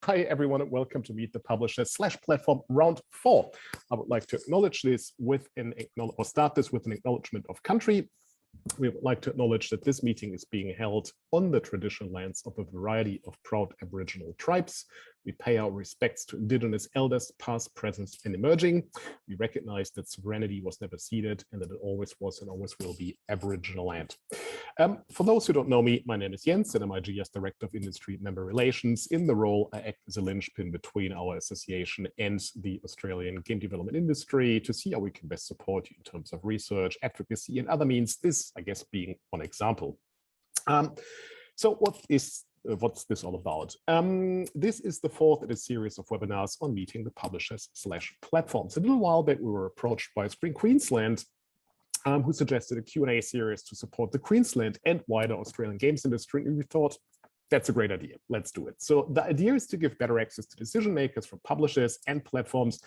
Hi, everyone, and welcome to Meet the Publisher/Platform Round 4. I would like to acknowledge this with start this with an acknowledgement of country. We would like to acknowledge that this meeting is being held on the traditional lands of a variety of proud Aboriginal tribes. We pay our respects to Indigenous elders, past, present, and emerging. We recognize that sovereignty was never ceded and that it always was and always will be Aboriginal land. For those who don't know me, my name is Jens, and I'm IGS Director of Industry Member Relations. In the role, I act as a linchpin between our association and the Australian game development industry to see how we can best support you in terms of research, advocacy, and other means, this, I guess, being one example. So what's this all about? This is the fourth in a series of webinars on meeting the publishers/platforms. A little while back, we were approached by Spring Queensland, who suggested a Q&A series to support the Queensland and wider Australian games industry, and we thought, that's a great idea. Let's do it. So the idea is to give better access to decision makers from publishers and platforms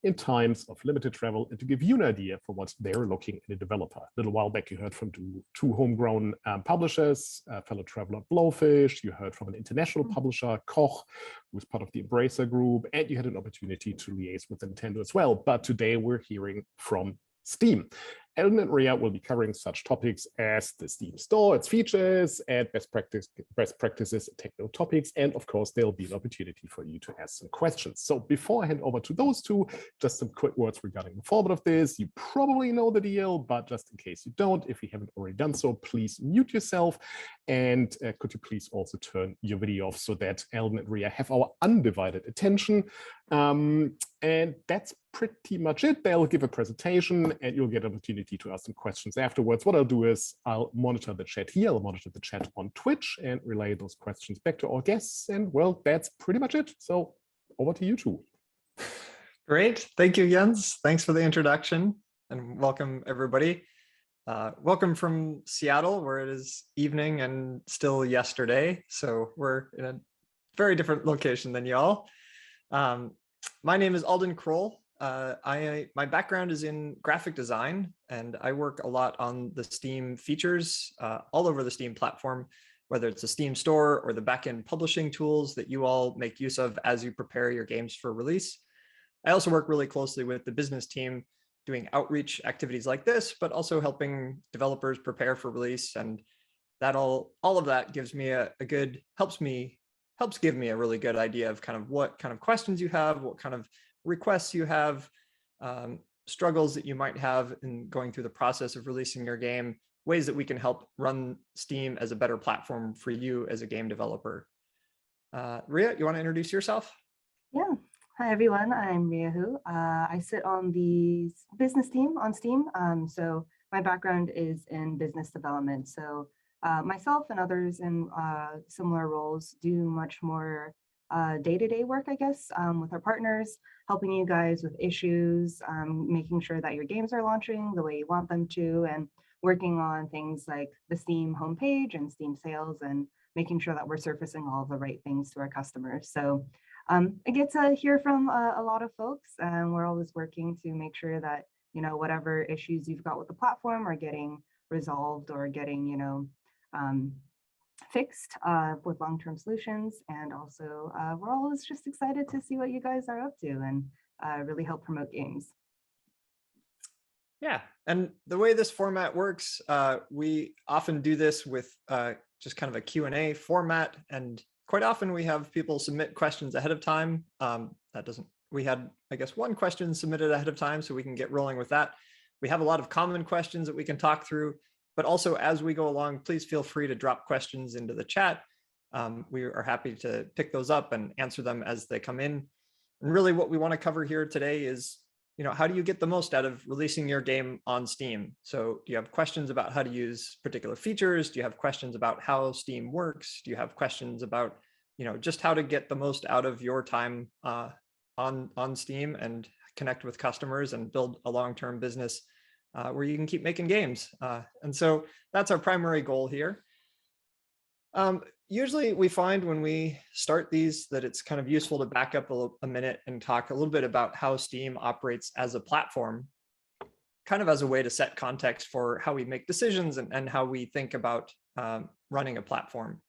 in times of limited travel, and to give you an idea for what they're looking in a developer. A little while back, you heard from two homegrown publishers, fellow traveler Blowfish. You heard from an international publisher, Koch, who was part of the Embracer group, and you had an opportunity to liaise with Nintendo as well. But today we're hearing from Steam. Ellen and Ria will be covering such topics as the Steam Store, its features, and best practices, technical topics, and of course, there'll be an opportunity for you to ask some questions. So before I hand over to those two, just some quick words regarding the format of this. You probably know the deal, but just in case you don't, if you haven't already done so, please mute yourself, and could you please also turn your video off so that Ellen and Ria have our undivided attention. And that's pretty much it. They'll give a presentation and you'll get an opportunity to ask some questions afterwards. What I'll do is I'll monitor the chat here. I'll monitor the chat on Twitch and relay those questions back to our guests. And well, that's pretty much it. So over to you two. Great. Thank you, Jens. Thanks for the introduction and welcome everybody. Welcome from Seattle, where it is evening and still yesterday. So we're in a very different location than y'all. My name is Alden Kroll. My background is in graphic design, and I work a lot on the Steam features all over the Steam platform, whether it's the Steam Store or the backend publishing tools that you all make use of as you prepare your games for release. I also work really closely with the business team doing outreach activities like this, but also helping developers prepare for release. And that all of that gives me helps give me a really good idea of kind of what kind of questions you have, what kind of requests you have, struggles that you might have in going through the process of releasing your game, ways that we can help run Steam as a better platform for you as a game developer. Ria, you want to introduce yourself? Yeah. Hi, everyone. I'm Ria Hu. I sit on the business team on Steam. So my background is in business development. So myself and others in similar roles do much more day-to-day work, I guess, with our partners, helping you guys with issues, making sure that your games are launching the way you want them to, and working on things like the Steam homepage and Steam sales, and making sure that we're surfacing all the right things to our customers. So I get to hear from a lot of folks, and we're always working to make sure that, you know, whatever issues you've got with the platform are getting resolved or getting, you know, fixed with long-term solutions. And also we're always just excited to see what you guys are up to and really help promote games. Yeah, and the way this format works, we often do this with just kind of a Q&A format, and quite often we have people submit questions ahead of time. We had, I guess, one question submitted ahead of time, so we can get rolling with that. We have a lot of common questions that we can talk through. But also, as we go along, please feel free to drop questions into the chat. We are happy to pick those up and answer them as they come in. And really what we want to cover here today is, you know, how do you get the most out of releasing your game on Steam? So do you have questions about how to use particular features? Do you have questions about how Steam works? Do you have questions about, you know, just how to get the most out of your time on Steam and connect with customers and build a long-term business where you can keep making games. And so that's our primary goal here. Usually we find when we start these that it's kind of useful to back up a minute and talk a little bit about how Steam operates as a platform, kind of as a way to set context for how we make decisions and how we think about running a platform.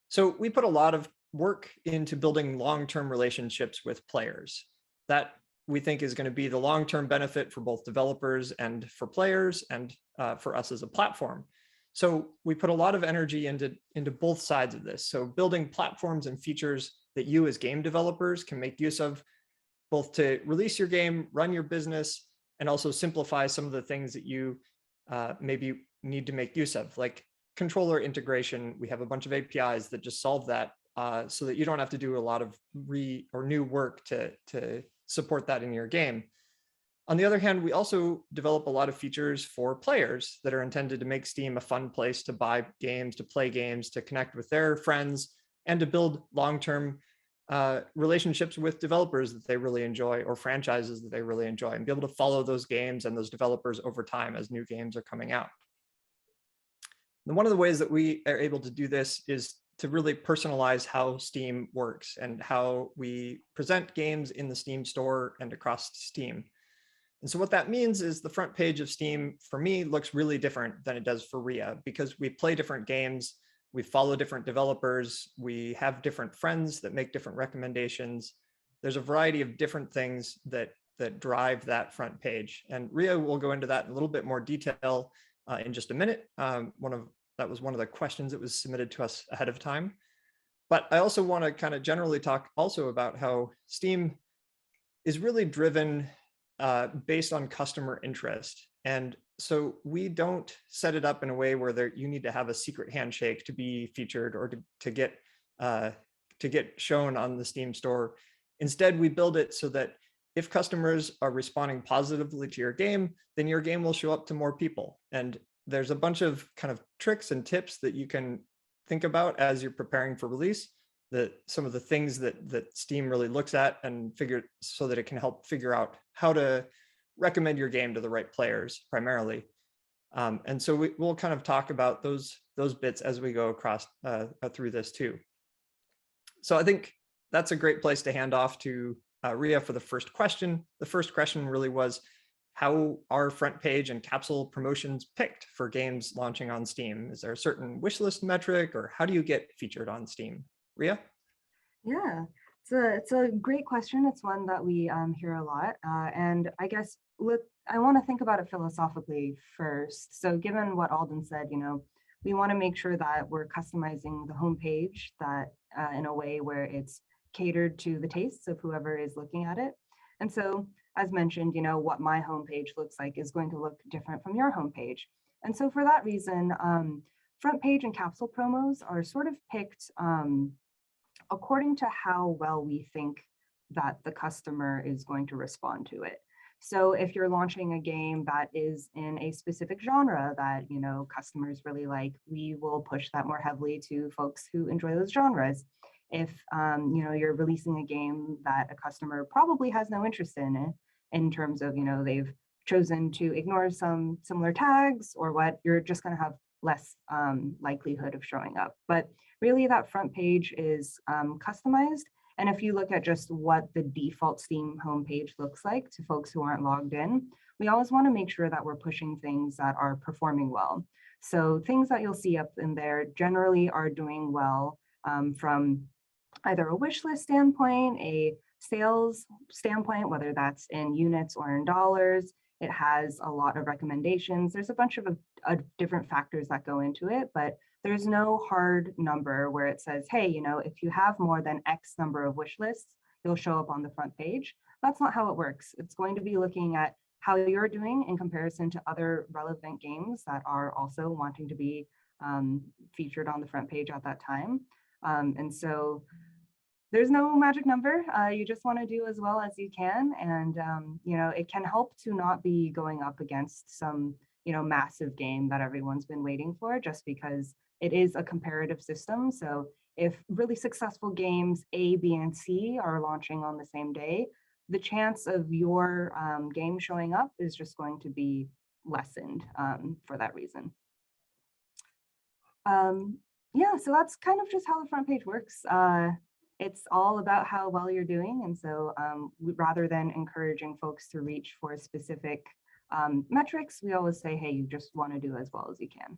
So we put a lot of work into building long-term relationships with players. That we think is going to be the long-term benefit for both developers and for players and for us as a platform. So we put a lot of energy into both sides of this. So building platforms and features that you as game developers can make use of, both to release your game, run your business, and also simplify some of the things that you maybe need to make use of, like controller integration. We have a bunch of APIs that just solve that so that you don't have to do a lot of new work to support that in your game. On the other hand, we also develop a lot of features for players that are intended to make Steam a fun place to buy games, to play games, to connect with their friends, and to build long-term relationships with developers that they really enjoy, or franchises that they really enjoy, and be able to follow those games and those developers over time as new games are coming out. And one of the ways that we are able to do this is to really personalize how Steam works and how we present games in the Steam store and across Steam. And so what that means is the front page of Steam for me looks really different than it does for Ria, because we play different games, we follow different developers, we have different friends that make different recommendations. There's a variety of different things that drive that front page. And Ria will go into that in a little bit more detail in just a minute. That was one of the questions that was submitted to us ahead of time. But I also want to kind of generally talk also about how Steam is really driven based on customer interest. And so we don't set it up in a way where you need to have a secret handshake to be featured or to get shown on the Steam store. Instead, we build it so that if customers are responding positively to your game, then your game will show up to more people. And there's a bunch of kind of tricks and tips that you can think about as you're preparing for release, some of the things that Steam really looks at and figure so that it can help figure out how to recommend your game to the right players primarily. And so we'll kind of talk about those bits as we go across through this too. So I think that's a great place to hand off to Ria for the first question. The first question really was, how are front page and capsule promotions picked for games launching on Steam? Is there a certain wishlist metric, or how do you get featured on Steam? Ria? Yeah, it's a great question. It's one that we hear a lot. And I guess I want to think about it philosophically first. So given what Alden said, we want to make sure that we're customizing the homepage that in a way where it's catered to the tastes of whoever is looking at it. And so, as mentioned, what my homepage looks like is going to look different from your homepage. And so for that reason, front page and capsule promos are sort of picked according to how well we think that the customer is going to respond to it. So if you're launching a game that is in a specific genre that, customers really like, we will push that more heavily to folks who enjoy those genres. If, you're releasing a game that a customer probably has no interest in terms of, they've chosen to ignore some similar tags or what, you're just going to have less likelihood of showing up. But really that front page is customized. And if you look at just what the default Steam homepage looks like to folks who aren't logged in, we always want to make sure that we're pushing things that are performing well. So things that you'll see up in there generally are doing well from either a wish list standpoint, a sales standpoint, whether that's in units or in dollars. It has a lot of recommendations. There's a bunch of different factors that go into it, but there's no hard number where it says, hey, if you have more than X number of wish lists, you'll show up on the front page. That's not how it works. It's going to be looking at how you're doing in comparison to other relevant games that are also wanting to be featured on the front page at that time. And so there's no magic number. You just want to do as well as you can. And, it can help to not be going up against some, massive game that everyone's been waiting for, just because it is a comparative system. So if really successful games A, B, and C are launching on the same day, the chance of your game showing up is just going to be lessened for that reason. Yeah, so that's kind of just how the front page works. It's all about how well you're doing. And so rather than encouraging folks to reach for specific metrics, we always say, hey, you just want to do as well as you can.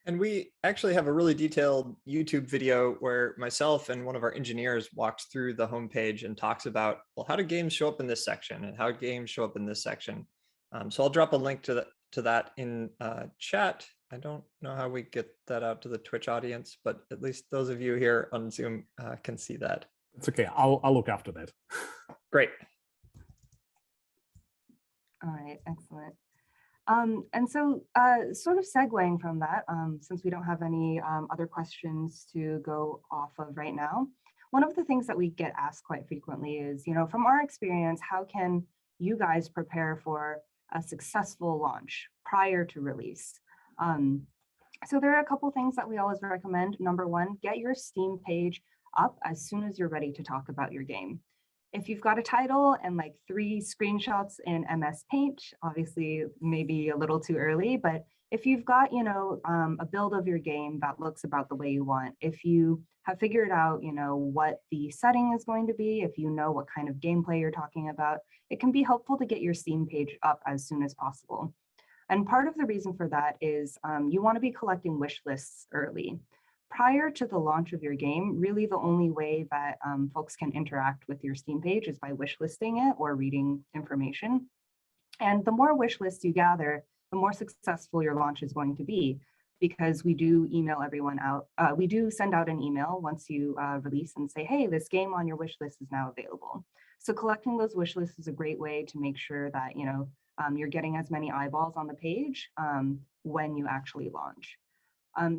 And we actually have a really detailed YouTube video where myself and one of our engineers walks through the homepage and talks about, well, how do games show up in this section and how do games show up in this section? So I'll drop a link to that in chat. I don't know how we get that out to the Twitch audience, but at least those of you here on Zoom can see that. It's okay. I'll look after that. Great. All right, excellent. And so sort of segueing from that, since we don't have any other questions to go off of right now, one of the things that we get asked quite frequently is, from our experience, how can you guys prepare for a successful launch prior to release? So there are a couple things that we always recommend. Number one, get your Steam page up as soon as you're ready to talk about your game. If you've got a title and like 3 screenshots in MS Paint, obviously maybe a little too early, but if you've got, a build of your game that looks about the way you want, if you have figured out, what the setting is going to be, if you know what kind of gameplay you're talking about, it can be helpful to get your Steam page up as soon as possible. And part of the reason for that is you want to be collecting wish lists early. Prior to the launch of your game, really the only way that folks can interact with your Steam page is by wishlisting it or reading information. And the more wish lists you gather, the more successful your launch is going to be, because we do email everyone out. We do send out an email once you release and say, hey, this game on your wish list is now available. So collecting those wish lists is a great way to make sure that you're getting as many eyeballs on the page when you actually launch.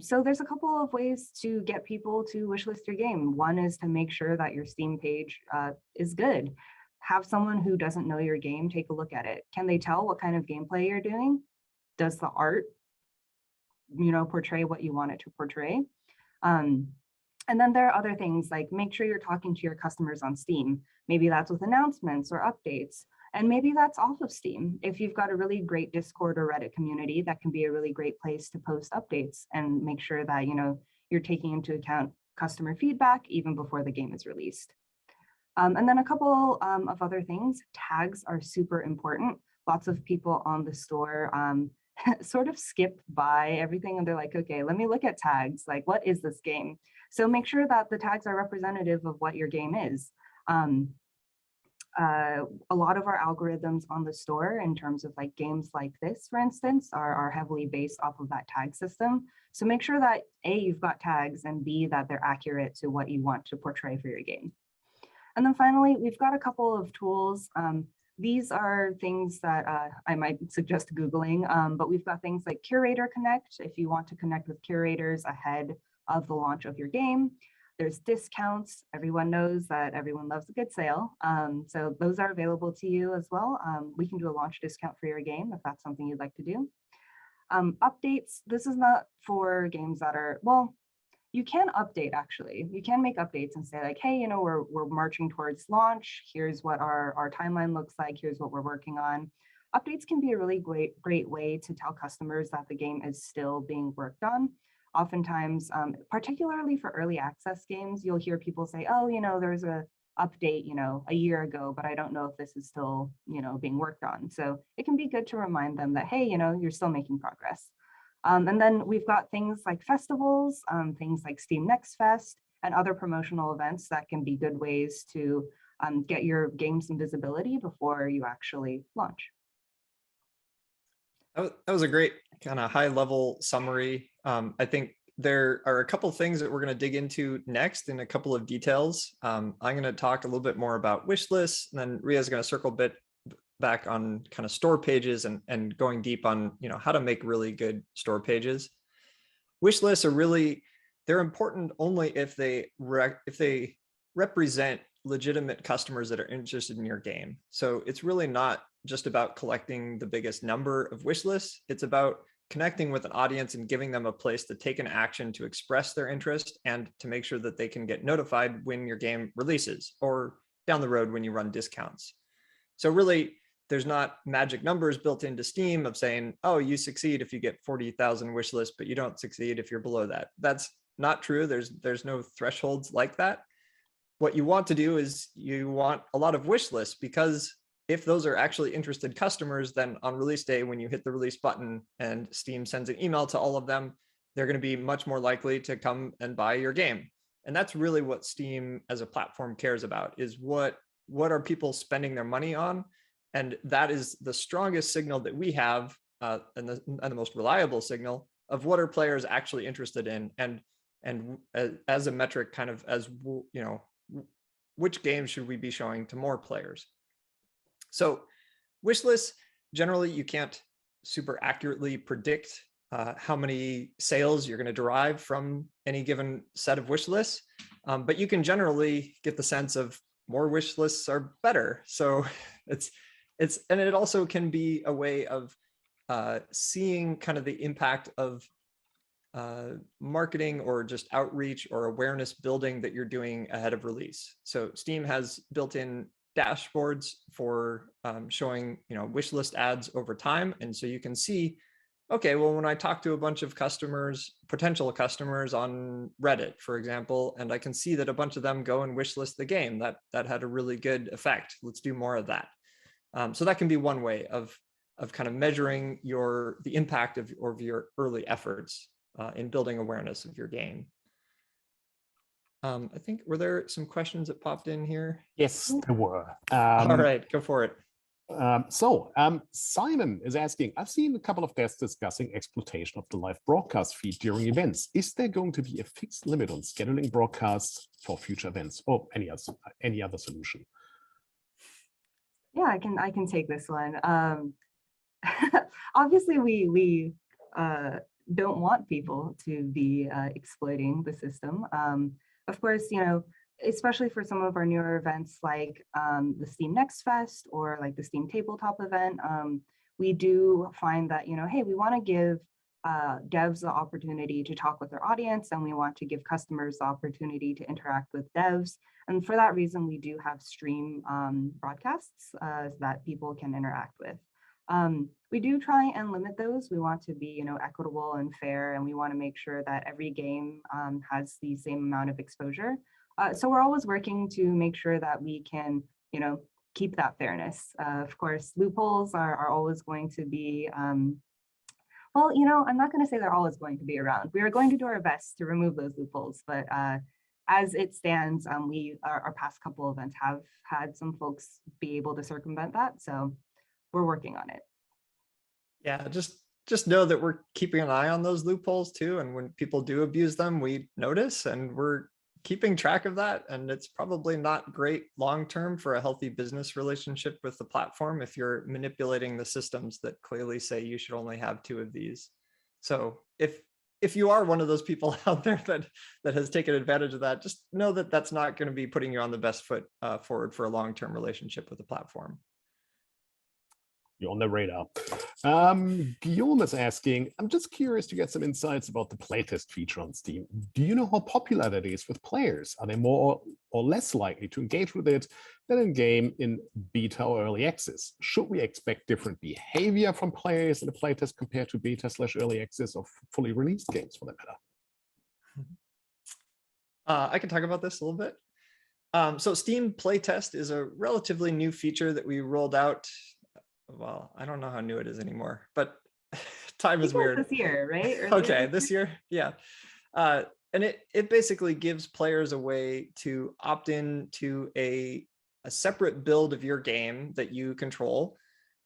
So there's a couple of ways to get people to wishlist your game. One is to make sure that your Steam page is good. Have someone who doesn't know your game take a look at it. Can they tell what kind of gameplay you're doing? Does the art, portray what you want it to portray? And then there are other things like make sure you're talking to your customers on Steam. Maybe that's with announcements or updates. And maybe that's off of Steam. If you've got a really great Discord or Reddit community, that can be a really great place to post updates and make sure that you're taking into account customer feedback even before the game is released. And then a couple of other things. Tags are super important. Lots of people on the store sort of skip by everything and they're like, okay, let me look at tags. Like, what is this game? So make sure that the tags are representative of what your game is. A lot of our algorithms on the store in terms of like games like this, for instance, are heavily based off of that tag system. So make sure that A, you've got tags, and B, that they're accurate to what you want to portray for your game. And then finally, we've got a couple of tools. These are things that I might suggest Googling, but we've got things like Curator Connect if you want to connect with curators ahead of the launch of your game. There's discounts. Everyone knows that everyone loves a good sale. So those are available to you as well. We can do a launch discount for your game if that's something you'd like to do. Updates, this is not for games that are, well, you can update actually. You can make updates and say like, hey, we're marching towards launch. Here's what our timeline looks like. Here's what we're working on. Updates can be a really great way to tell customers that the game is still being worked on. Oftentimes, particularly for early access games, you'll hear people say, oh, there's a update, a year ago, but I don't know if this is still, being worked on. So it can be good to remind them that, hey, you're still making progress. And then we've got things like festivals, things like Steam Next Fest, and other promotional events that can be good ways to get your game some visibility before you actually launch. That was a great kind of high level summary. I think there are a couple of things that we're going to dig into next in a couple of details. I'm going to talk a little bit more about wish lists, and then Ria's going to circle a bit back on kind of store pages and going deep on how to make really good store pages. Wish lists are they're important only if they represent legitimate customers that are interested in your game. So it's really not just about collecting the biggest number of wish lists. It's about connecting with an audience and giving them a place to take an action to express their interest and to make sure that they can get notified when your game releases or down the road when you run discounts. So really, there's not magic numbers built into Steam of saying, oh, you succeed if you get 40,000 wish lists, but you don't succeed if you're below that. That's not true. There's no thresholds like that. What you want to do is you want a lot of wish lists, because if those are actually interested customers, then on release day, when you hit the release button and Steam sends an email to all of them, they're going to be much more likely to come and buy your game. And that's really what Steam as a platform cares about, is what are people spending their money on? And that is the strongest signal that we have, and the most reliable signal of what are players actually interested in, and as a metric, kind of as, you know, which games should we be showing to more players. So wish lists, generally you can't super accurately predict how many sales you're going to derive from any given set of wish lists, but you can generally get the sense of more wish lists are better. So and it also can be a way of seeing kind of the impact of marketing or just outreach or awareness building that you're doing ahead of release. So Steam has built-in dashboards for showing, you know, wish list ads over time, and so you can see, okay, well, when I talk to a bunch of customers, potential customers on Reddit, for example, and I can see that a bunch of them go and wish list the game, that had a really good effect. Let's do more of that. So that can be one way of kind of measuring the impact of your early efforts in building awareness of your game. I think, were there some questions that popped in here? Yes, there were. All right, go for it. Simon is asking, I've seen a couple of devs discussing exploitation of the live broadcast feed during events. Is there going to be a fixed limit on scheduling broadcasts for future events, or any other solution? Yeah, I can take this one. Obviously, we don't want people to be exploiting the system. Of course, you know, especially for some of our newer events like the Steam Next Fest or like the Steam Tabletop event, we do find that, you know, hey, we want to give devs the opportunity to talk with their audience, and we want to give customers the opportunity to interact with devs. And for that reason, we do have stream broadcasts that people can interact with. We do try and limit those. We want to be, you know, equitable and fair, and we want to make sure that every game has the same amount of exposure. So we're always working to make sure that we can, you know, keep that fairness. Of course, loopholes are always going to be, well, you know, I'm not going to say they're always going to be around. We are going to do our best to remove those loopholes, but as it stands, our past couple events have had some folks be able to circumvent that. So we're working on it. Yeah, just know that we're keeping an eye on those loopholes too. And when people do abuse them, we notice, and we're keeping track of that. And it's probably not great long-term for a healthy business relationship with the platform if you're manipulating the systems that clearly say you should only have 2 of these. So if you are one of those people out there that has taken advantage of that, just know that that's not going to be putting you on the best foot forward for a long-term relationship with the platform. You're on the radar. Guillaume is asking, I'm just curious to get some insights about the playtest feature on Steam. Do you know how popular that is with players? Are they more or less likely to engage with it than in game in beta or early access? Should we expect different behavior from players in the playtest compared to beta/early access of fully released games, for that matter? I can talk about this a little bit. So Steam Playtest is a relatively new feature that we rolled out. Well, I don't know how new it is anymore, but time is weird. This year, right? Okay, this year, yeah. And it basically gives players a way to opt in to a separate build of your game that you control.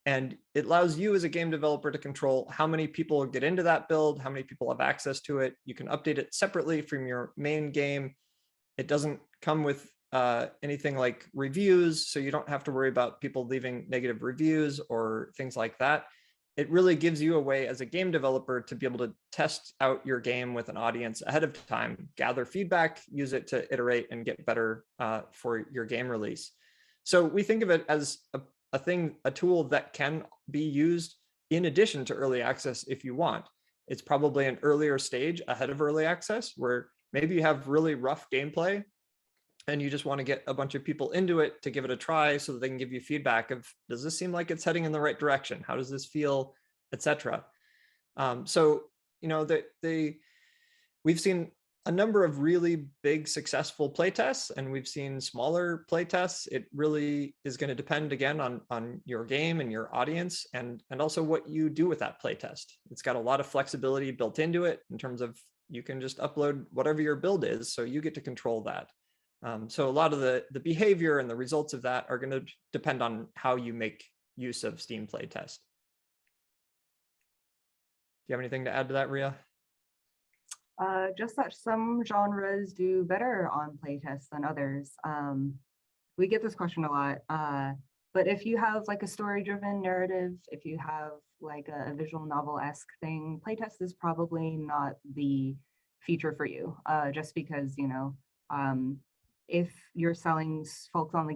And it allows you as a game developer to control how many people get into that build, how many people have access to it. You can update it separately from your main game. It doesn't come with anything like reviews, so you don't have to worry about people leaving negative reviews or things like that. It really gives you a way as a game developer to be able to test out your game with an audience ahead of time, gather feedback, use it to iterate and get better for your game release. So we think of it as a tool that can be used in addition to early access if you want. It's probably an earlier stage ahead of early access where maybe you have really rough gameplay and you just want to get a bunch of people into it to give it a try so that they can give you feedback of, does this seem like it's heading in the right direction? How does this feel, etc. So, you know, we've seen a number of really big successful playtests, and we've seen smaller playtests. It really is going to depend again on your game and your audience, and also what you do with that playtest. It's got a lot of flexibility built into it in terms of you can just upload whatever your build is, so you get to control that. So a lot of the behavior and the results of that are going to depend on how you make use of Steam Playtest. Do you have anything to add to that, Ria? Just that some genres do better on playtests than others. We get this question a lot, but if you have like a story-driven narrative, if you have like a visual novel-esque thing, playtest is probably not the feature for you, just because, you know, if you're selling folks on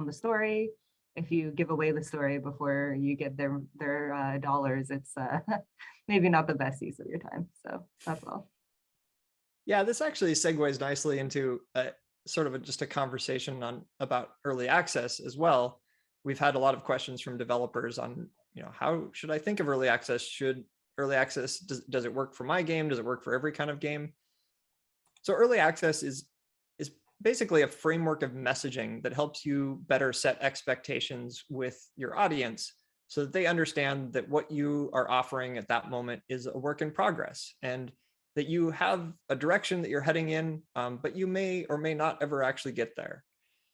the story, if you give away the story before you get their dollars, it's maybe not the best use of your time. So that's all. Yeah, this actually segues nicely into just a conversation about early access as well. We've had a lot of questions from developers on, you know, how should I think of early access? Should early access, does it work for my game? Does it work for every kind of game? So early access is basically a framework of messaging that helps you better set expectations with your audience so that they understand that what you are offering at that moment is a work in progress, and that you have a direction that you're heading in, but you may or may not ever actually get there.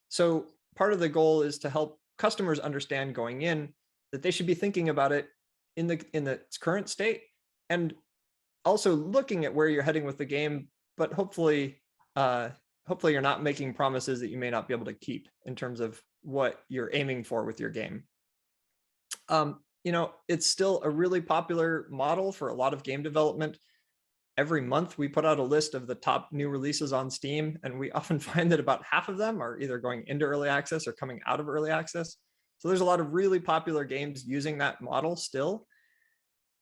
So part of the goal is to help customers understand going in that they should be thinking about it in its current state, and also looking at where you're heading with the game, but hopefully you're not making promises that you may not be able to keep in terms of what you're aiming for with your game. You know, it's still a really popular model for a lot of game development. Every month we put out a list of the top new releases on Steam, and we often find that about half of them are either going into early access or coming out of early access. So there's a lot of really popular games using that model still.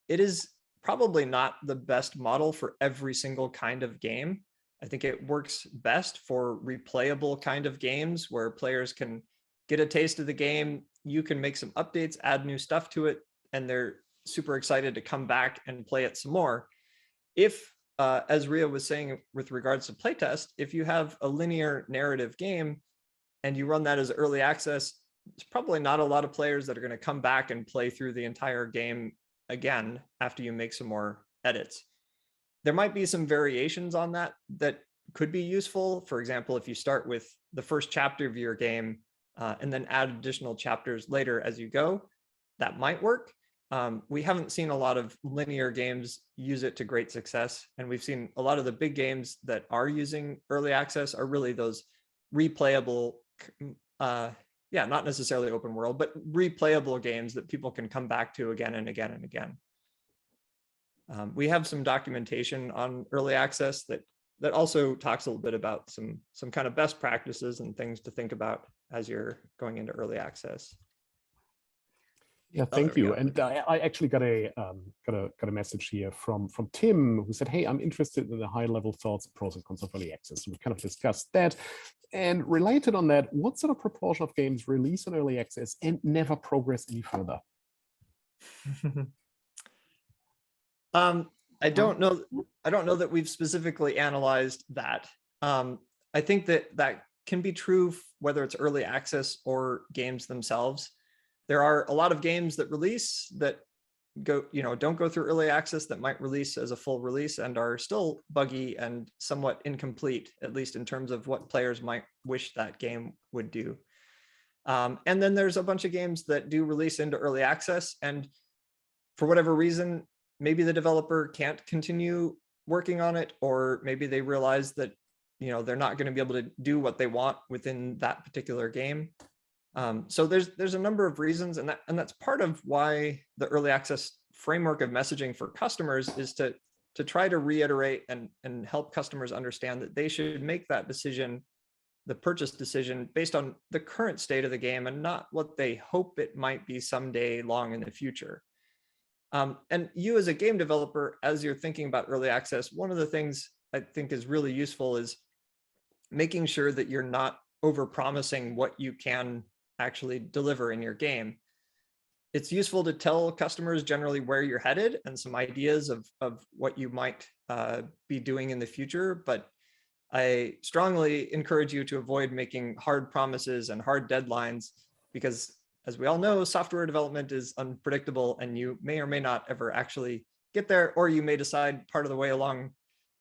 It is probably not the best model for every single kind of game. I think it works best for replayable kind of games where players can get a taste of the game. You can make some updates, add new stuff to it, and they're super excited to come back and play it some more. If, as Ria was saying with regards to playtest, if you have a linear narrative game and you run that as early access, there's probably not a lot of players that are going to come back and play through the entire game again after you make some more edits. There might be some variations on that could be useful. For example, if you start with the first chapter of your game and then add additional chapters later as you go, that might work. We haven't seen a lot of linear games use it to great success. And we've seen a lot of the big games that are using early access are really those replayable, not necessarily open world, but replayable games that people can come back to again and again and again. We have some documentation on early access that also talks a little bit about some kind of best practices and things to think about as you're going into early access. Yeah, thank you. And I actually got a message here from Tim, who said, "Hey, I'm interested in the high-level thoughts, pros and cons of early access." So we kind of discussed that. And related on that, what sort of proportion of games release on early access and never progress any further? I don't know that we've specifically analyzed that. I think that can be true whether it's early access or games themselves. There are a lot of games that release that don't go through early access that might release as a full release and are still buggy and somewhat incomplete, at least in terms of what players might wish that game would do. And then there's a bunch of games that do release into early access, and for whatever reason, maybe the developer can't continue working on it, or maybe they realize that they're not going to be able to do what they want within that particular game. So there's a number of reasons, and that's part of why the early access framework of messaging for customers is to try to reiterate and help customers understand that they should make that decision, the purchase decision, based on the current state of the game and not what they hope it might be someday long in the future. And you as a game developer, as you're thinking about early access, one of the things I think is really useful is making sure that you're not overpromising what you can actually deliver in your game. It's useful to tell customers generally where you're headed and some ideas of what you might be doing in the future, but I strongly encourage you to avoid making hard promises and hard deadlines, because as we all know, software development is unpredictable and you may or may not ever actually get there, or you may decide part of the way along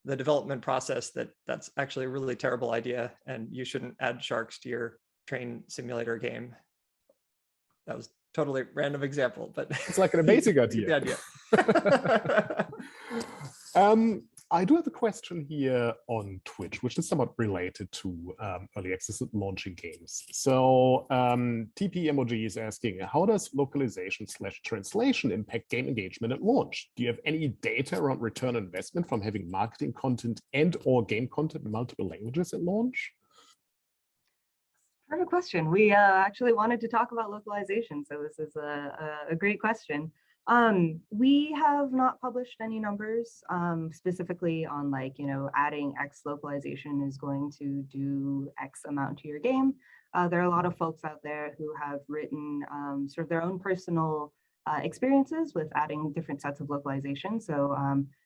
the development process that that's actually a really terrible idea and you shouldn't add sharks to your train simulator game. That was totally random example, but it's like an amazing idea. The idea. I do have a question here on Twitch, which is somewhat related to early access and launching games. So TPMOG is asking, how does localization/translation impact game engagement at launch? Do you have any data around return on investment from having marketing content and or game content in multiple languages at launch? Perfect question. We actually wanted to talk about localization, so this is a great question. We have not published any numbers specifically on like, adding X localization is going to do X amount to your game. There are a lot of folks out there who have written sort of their own personal experiences with adding different sets of localization. So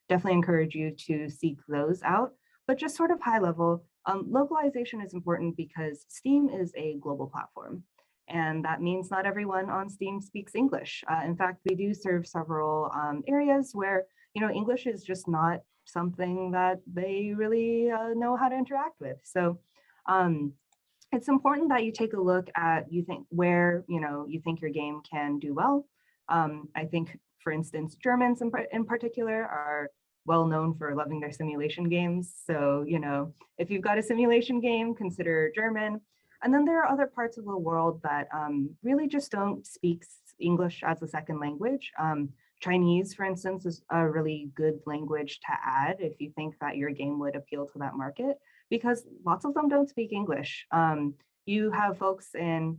definitely encourage you to seek those out. But just sort of high level, localization is important because Steam is a global platform. And that means not everyone on Steam speaks English. In fact, we do serve several areas where, English is just not something that they really know how to interact with. So it's important that you take a look at, where, you think your game can do well. I think, for instance, Germans in particular are well known for loving their simulation games. So, if you've got a simulation game, consider German. And then there are other parts of the world that really just don't speak English as a second language. Chinese, for instance, is a really good language to add if you think that your game would appeal to that market, because lots of them don't speak English. You have folks in,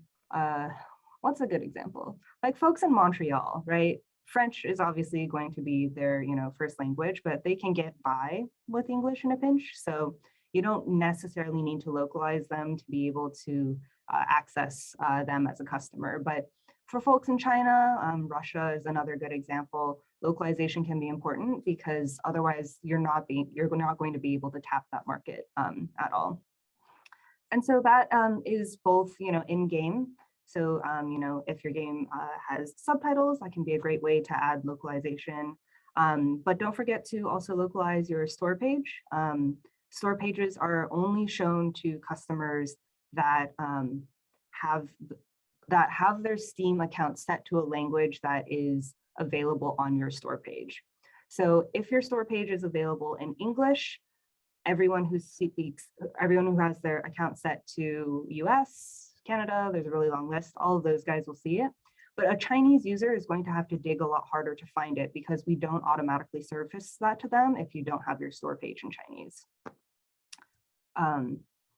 what's a good example? Like folks in Montreal, right? French is obviously going to be their, first language, but they can get by with English in a pinch. So you don't necessarily need to localize them to be able to access them as a customer. But for folks in China, Russia is another good example. Localization can be important because otherwise you're not going to be able to tap that market at all. And so that is both, in game. So, if your game has subtitles, that can be a great way to add localization. But don't forget to also localize your store page. Store pages are only shown to customers that have their Steam account set to a language that is available on your store page. So if your store page is available in English, everyone who has their account set to US, Canada, there's a really long list, all of those guys will see it. But a Chinese user is going to have to dig a lot harder to find it because we don't automatically surface that to them if you don't have your store page in Chinese.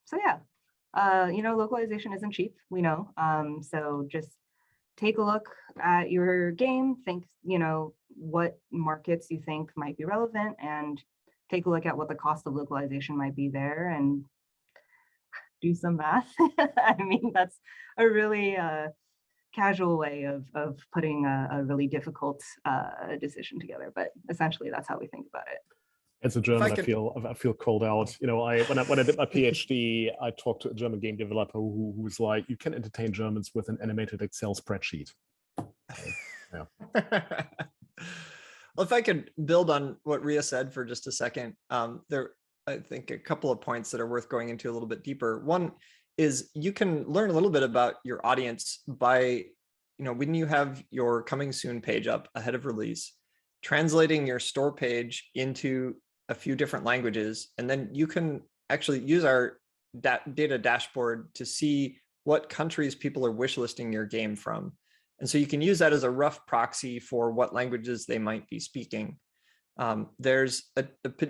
So yeah, localization isn't cheap, we know. So just take a look at your game, think, what markets you think might be relevant, and take a look at what the cost of localization might be there and do some math. I mean, that's a really casual way of putting a really difficult decision together, but essentially that's how we think about it. As a German, I feel called out. When I did my PhD, I talked to a German game developer who was like, "You can entertain Germans with an animated Excel spreadsheet." Yeah. Well, if I could build on what Ria said for just a second, there I think a couple of points that are worth going into a little bit deeper. One is you can learn a little bit about your audience by, when you have your coming soon page up ahead of release, translating your store page into a few different languages, and then you can actually use our data dashboard to see what countries people are wishlisting your game from. And so you can use that as a rough proxy for what languages they might be speaking. There's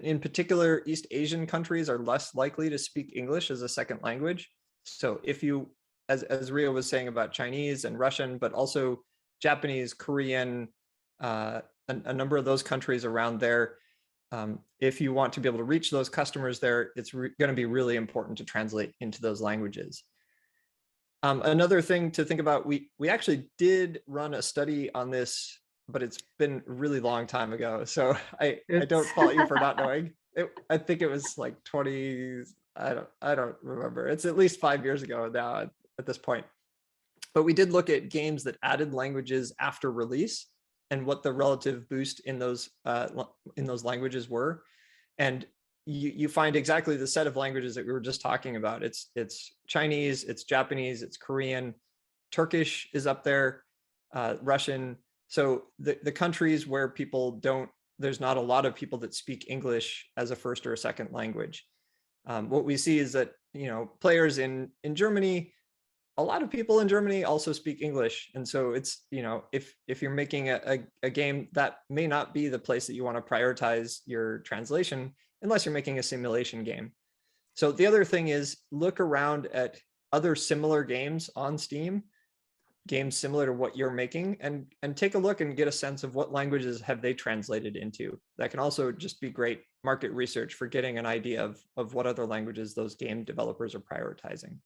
in particular, East Asian countries are less likely to speak English as a second language. So if you, as Ria was saying about Chinese and Russian, but also Japanese, Korean, a number of those countries around there, if you want to be able to reach those customers there, it's going to be really important to translate into those languages. Another thing to think about, we actually did run a study on this, but it's been a really long time ago. So I don't fault you for not knowing. I think it was like 20, I don't remember. It's at least 5 years ago now at this point. But we did look at games that added languages after release and what the relative boost in those languages were. And you find exactly the set of languages that we were just talking about. It's Chinese, it's Japanese, it's Korean, Turkish is up there, Russian. So the countries where people don't, there's not a lot of people that speak English as a first or a second language. What we see is that, you know, players in Germany, a lot of people in Germany also speak English. And so it's, you know, if you're making a game, that may not be the place that you want to prioritize your translation unless you're making a simulation game. So the other thing is look around at other similar games on Steam, games similar to what you're making, and take a look and get a sense of what languages have they translated into. That can also just be great market research for getting an idea of what other languages those game developers are prioritizing.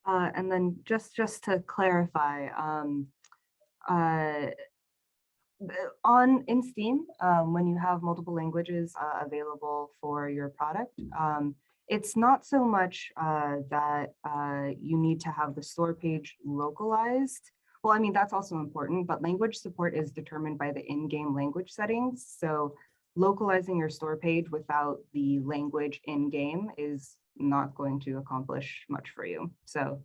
And then just to clarify, in Steam, when you have multiple languages available for your product, it's not so much that you need to have the store page localized. Well, I mean, that's also important, but language support is determined by the in-game language settings. So localizing your store page without the language in-game is not going to accomplish much for you. So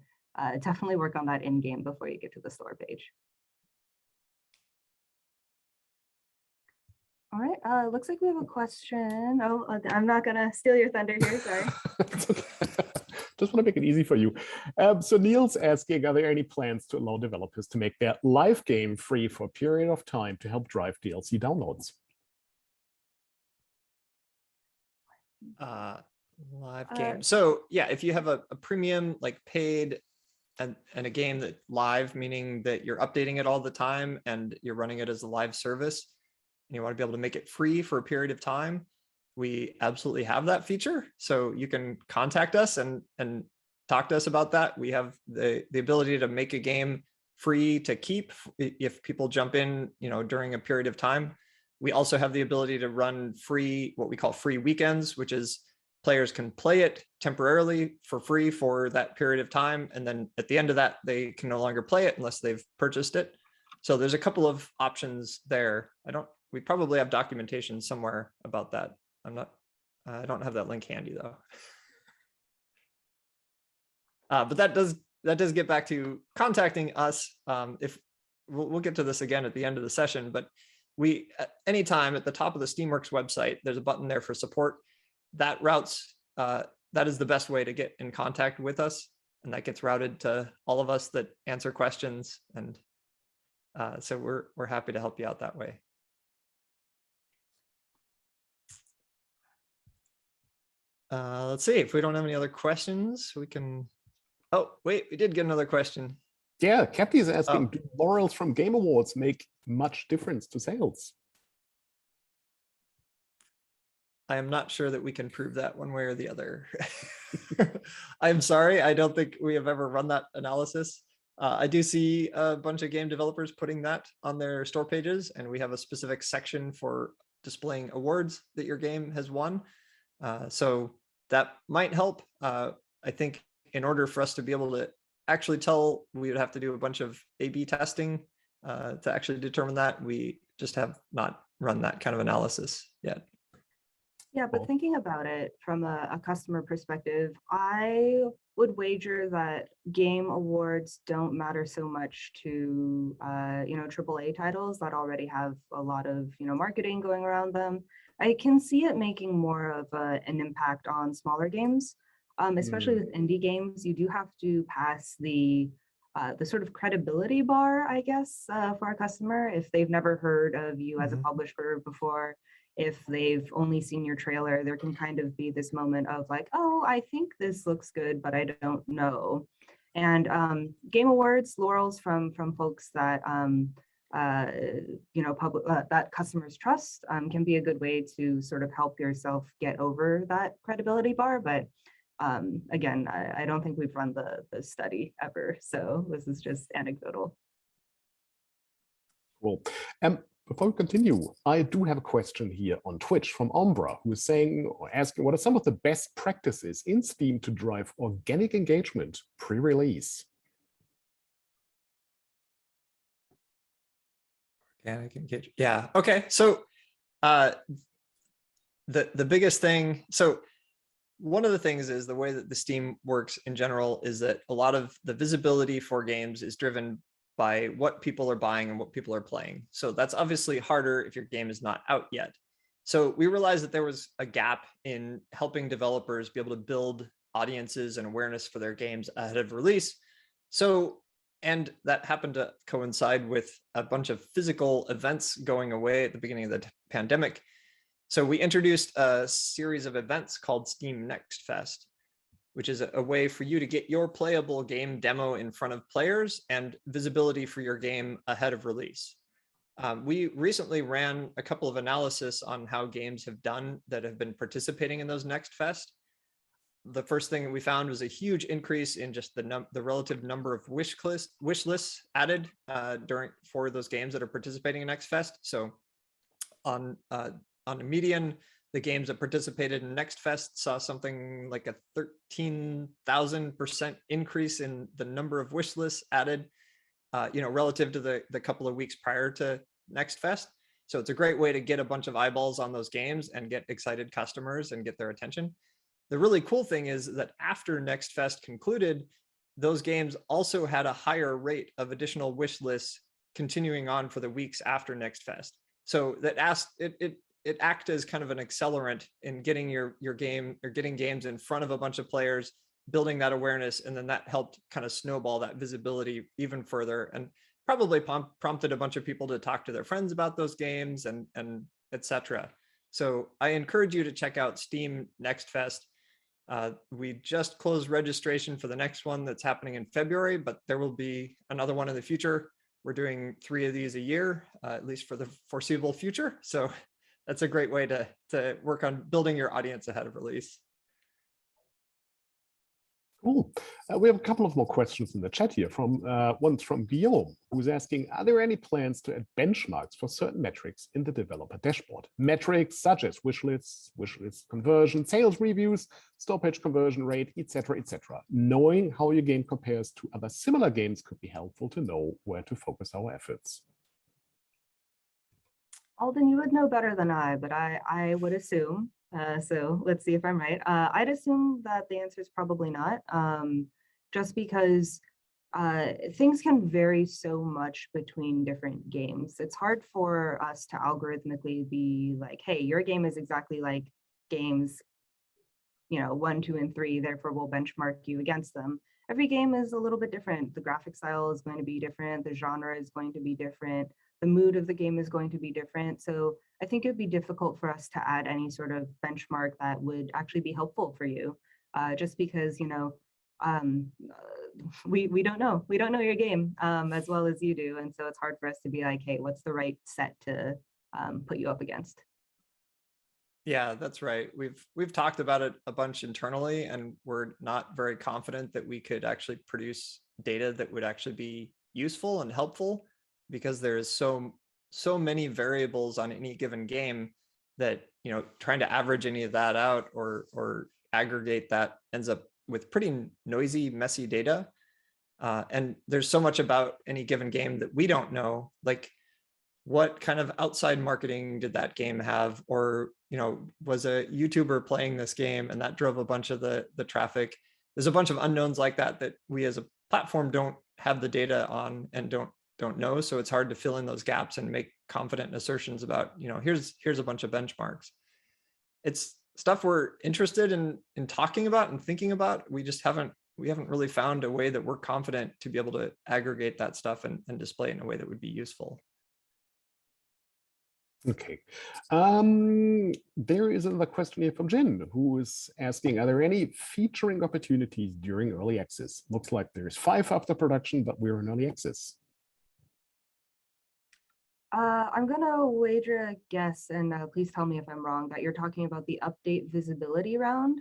definitely work on that in-game before you get to the store page. All right, looks like we have a question. Oh, I'm not gonna steal your thunder here, sorry. Okay. Just want to make it easy for you. So Neil's asking, are there any plans to allow developers to make their live game free for a period of time to help drive DLC downloads? Live game. So yeah, if you have a premium, like paid, and a game that live, meaning that you're updating it all the time and you're running it as a live service, and you want to be able to make it free for a period of time, we absolutely have that feature. So you can contact us and talk to us about that. We have the ability to make a game free to keep if people jump in, you know, during a period of time. We also have the ability to run free, what we call free weekends, which is players can play it temporarily for free for that period of time. And then at the end of that, they can no longer play it unless they've purchased it. So there's a couple of options there. We probably have documentation somewhere about that. I don't have that link handy though. But that does get back to contacting us. If we'll get to this again at the end of the session, but anytime at the top of the Steamworks website, there's a button there for support. That is the best way to get in contact with us, and that gets routed to all of us that answer questions, and so we're happy to help you out that way. Let's see if we don't have any other questions. We can. Oh wait, we did get another question. Yeah, Kathy is asking, do laurels from Game Awards make much difference to sales? I am not sure that we can prove that one way or the other. I'm sorry, I don't think we have ever run that analysis. I do see a bunch of game developers putting that on their store pages, and we have a specific section for displaying awards that your game has won. So that might help. I think in order for us to be able to actually tell, we would have to do a bunch of A/B testing to actually determine that. We just have not run that kind of analysis yet. Yeah, but thinking about it from a customer perspective, I would wager that game awards don't matter so much to AAA titles that already have a lot of marketing going around them. I can see it making more of an impact on smaller games, especially with indie games. You do have to pass the sort of credibility bar, I guess, for a customer if they've never heard of you as a publisher before. If they've only seen your trailer, there can kind of be this moment of like, oh, I think this looks good, but I don't know. And Game Awards, laurels from folks that that customers trust can be a good way to sort of help yourself get over that credibility bar. But again, I don't think we've run the study ever, so this is just anecdotal. Cool. Before we continue, I do have a question here on Twitch from Ombra, who is saying or asking, what are some of the best practices in Steam to drive organic engagement pre-release? Organic engagement. Yeah. Okay. So the biggest thing. So one of the things is the way that the Steam works in general is that a lot of the visibility for games is driven by what people are buying and what people are playing. So that's obviously harder if your game is not out yet. So we realized that there was a gap in helping developers be able to build audiences and awareness for their games ahead of release. So, and that happened to coincide with a bunch of physical events going away at the beginning of the pandemic. So we introduced a series of events called Steam Next Fest, which is a way for you to get your playable game demo in front of players and visibility for your game ahead of release. We recently ran a couple of analysis on how games have done that have been participating in those Next Fest. The first thing that we found was a huge increase in just the relative number of wish lists added for those games that are participating in Next Fest. So on a median, the games that participated in Next Fest saw something like a 13,000% increase in the number of wish lists added, relative to the couple of weeks prior to Next Fest. So it's a great way to get a bunch of eyeballs on those games and get excited customers and get their attention. The really cool thing is that after Next Fest concluded, those games also had a higher rate of additional wish lists continuing on for the weeks after Next Fest. So that it acted as kind of an accelerant in getting your game or getting games in front of a bunch of players, building that awareness, and then that helped kind of snowball that visibility even further, and probably prompted a bunch of people to talk to their friends about those games and etc. So I encourage you to check out Steam Next Fest. We just closed registration for the next one that's happening in February, but there will be another one in the future. We're doing 3 of these a year, at least for the foreseeable future. So that's a great way to work on building your audience ahead of release. Cool. We have a couple of more questions in the chat here. One's from Guillaume, who's asking, are there any plans to add benchmarks for certain metrics in the developer dashboard? Metrics such as wishlist conversion, sales reviews, store page conversion rate, etc., etc. Knowing how your game compares to other similar games could be helpful to know where to focus our efforts. Alden, you would know better than I, but I would assume. So let's see if I'm right. I'd assume that the answer is probably not, just because things can vary so much between different games. It's hard for us to algorithmically be like, hey, your game is exactly like games, 1, 2, and 3, therefore we'll benchmark you against them. Every game is a little bit different. The graphic style is going to be different. The genre is going to be different. The mood of the game is going to be different. So I think it would be difficult for us to add any sort of benchmark that would actually be helpful for you, just because, we don't know. We don't know your game as well as you do. And so it's hard for us to be like, hey, what's the right set to put you up against? Yeah, that's right. We've talked about it a bunch internally, and we're not very confident that we could actually produce data that would actually be useful and helpful, because there is so many variables on any given game that, trying to average any of that out or aggregate that ends up with pretty noisy, messy data. And there's so much about any given game that we don't know, like what kind of outside marketing did that game have? Or, was a YouTuber playing this game and that drove a bunch of the traffic? There's a bunch of unknowns like that we as a platform don't have the data on and don't know. So it's hard to fill in those gaps and make confident assertions about, here's a bunch of benchmarks. It's stuff we're interested in talking about and thinking about. We haven't really found a way that we're confident to be able to aggregate that stuff and display it in a way that would be useful. Okay. There is another question here from Jen, who is asking, are there any featuring opportunities during early access? Looks like there's 5 after production, but we're in early access. I'm going to wager a guess, and please tell me if I'm wrong, that you're talking about the update visibility round.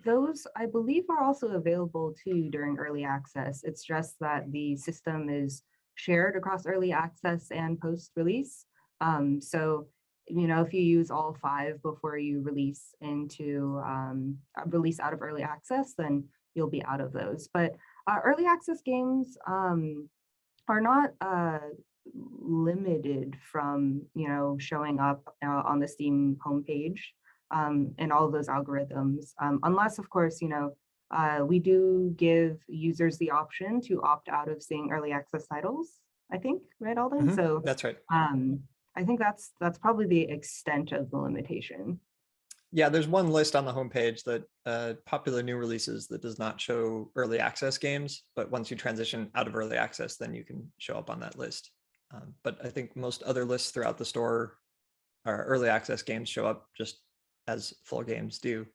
Those, I believe, are also available too during early access. It's just that the system is shared across early access and post-release. So, if you use all 5 before you release release out of early access, then you'll be out of those. But early access games are not limited from, showing up on the Steam homepage and all of those algorithms, unless, of course, we do give users the option to opt out of seeing early access titles, I think, right, Alden? So that's right. I think that's probably the extent of the limitation. Yeah, there's one list on the homepage that popular new releases that does not show early access games, but once you transition out of early access, then you can show up on that list. But I think most other lists throughout the store are early access games show up just as full games do.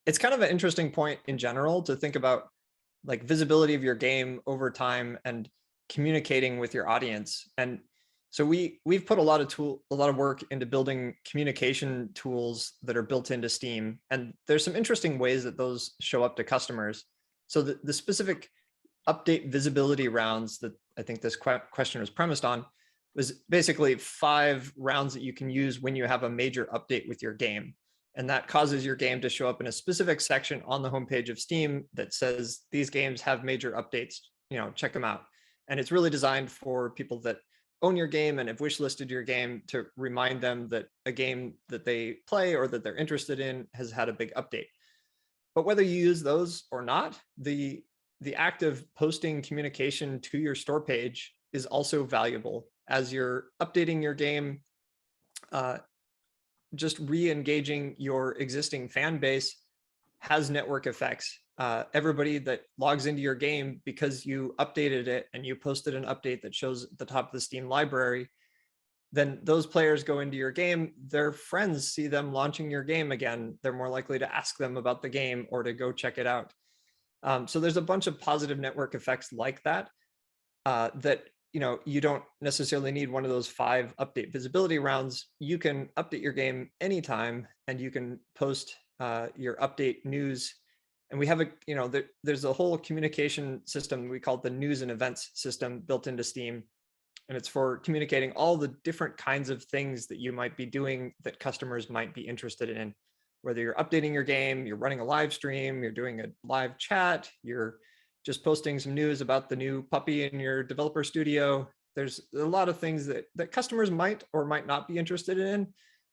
It's kind of an interesting point in general to think about, like, visibility of your game over time and communicating with your audience. And so we've put a lot of work into building communication tools that are built into Steam. And there's some interesting ways that those show up to customers. So the specific update visibility rounds that I think this question was premised on was basically 5 rounds that you can use when you have a major update with your game. And that causes your game to show up in a specific section on the homepage of Steam that says, these games have major updates, check them out. And it's really designed for people that own your game and have wishlisted your game to remind them that a game that they play or that they're interested in has had a big update. But whether you use those or not, the act of posting communication to your store page is also valuable. As you're updating your game, just re-engaging your existing fan base has network effects. Everybody that logs into your game because you updated it and you posted an update that shows at the top of the Steam library, then those players go into your game, their friends see them launching your game again, they're more likely to ask them about the game or to go check it out. So there's a bunch of positive network effects like that, that you don't necessarily need one of those 5 update visibility rounds. You can update your game anytime, and you can post your update news. And we have there's a whole communication system we call the news and events system built into Steam. And it's for communicating all the different kinds of things that you might be doing that customers might be interested in. Whether you're updating your game, you're running a live stream, you're doing a live chat, you're just posting some news about the new puppy in your developer studio. There's a lot of things that customers might or might not be interested in.